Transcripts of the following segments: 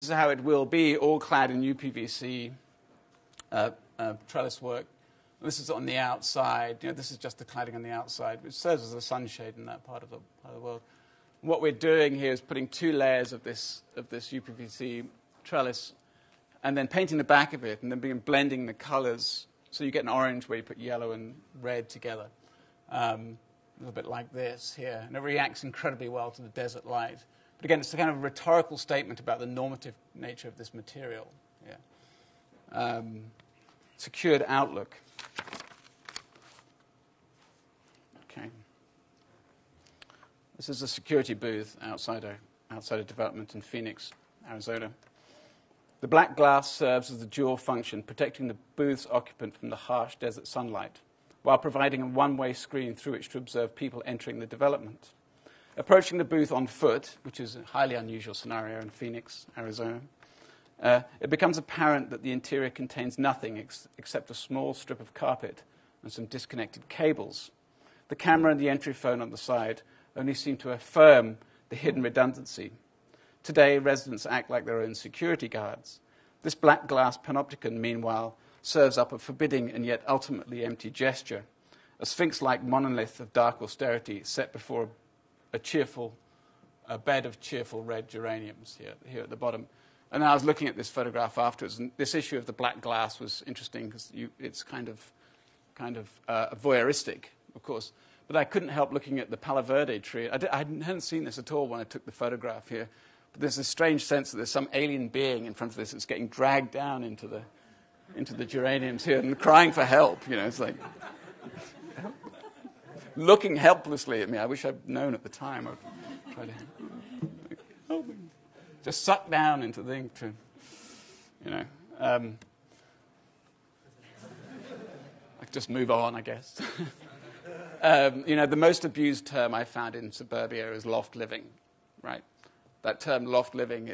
is how it will be, all clad in UPVC trellis work. This is on the outside. This is just the cladding on the outside, which serves as a sunshade in that part of the world. What we're doing here is putting 2 layers of this UPVC trellis and then painting the back of it and then blending the colors so you get an orange where you put yellow and red together. A little bit like this here. And it reacts incredibly well to the desert light. But again, it's a kind of rhetorical statement about the normative nature of this material. Yeah. Secured outlook. Okay. This is a security booth outside a development in Phoenix, Arizona. The black glass serves as a dual function, protecting the booth's occupant from the harsh desert sunlight, while providing a one-way screen through which to observe people entering the development. Approaching the booth on foot, which is a highly unusual scenario in Phoenix, Arizona, it becomes apparent that the interior contains nothing except a small strip of carpet and some disconnected cables. The camera and the entry phone on the side only seem to affirm the hidden redundancy. Today, residents act like their own security guards. This black glass panopticon, meanwhile, serves up a forbidding and yet ultimately empty gesture, a sphinx-like monolith of dark austerity set before a bed of cheerful red geraniums here at the bottom. And I was looking at this photograph afterwards, and this issue of the black glass was interesting because it's kind of voyeuristic, of course. But I couldn't help looking at the Palo Verde tree. I hadn't seen this at all when I took the photograph here. But there's a strange sense that there's some alien being in front of this that's getting dragged down into the geraniums here and crying for help. It's like looking helplessly at me. I wish I'd known at the time. I'd try to help me. Just suck down into the thing to, just move on, I guess. The most abused term I found in suburbia is loft living, right? That term, loft living,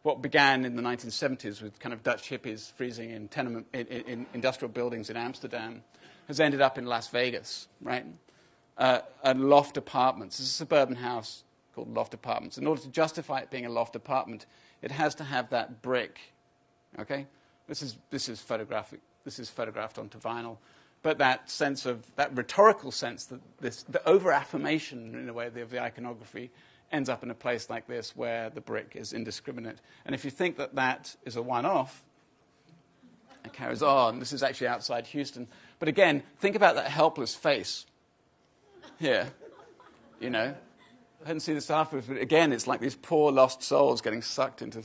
what began in the 1970s with kind of Dutch hippies freezing in industrial buildings in Amsterdam has ended up in Las Vegas, right? And loft apartments. It's a suburban house called loft apartments. In order to justify it being a loft apartment, it has to have that brick, okay? This is photographic. This is photographed onto vinyl. But that rhetorical sense that the over-affirmation, in a way, of the iconography ends up in a place like this where the brick is indiscriminate. And if you think that that is a one-off, it carries on. This is actually outside Houston. But again, think about that helpless face here. I hadn't seen this afterwards, but again, it's like these poor lost souls getting sucked into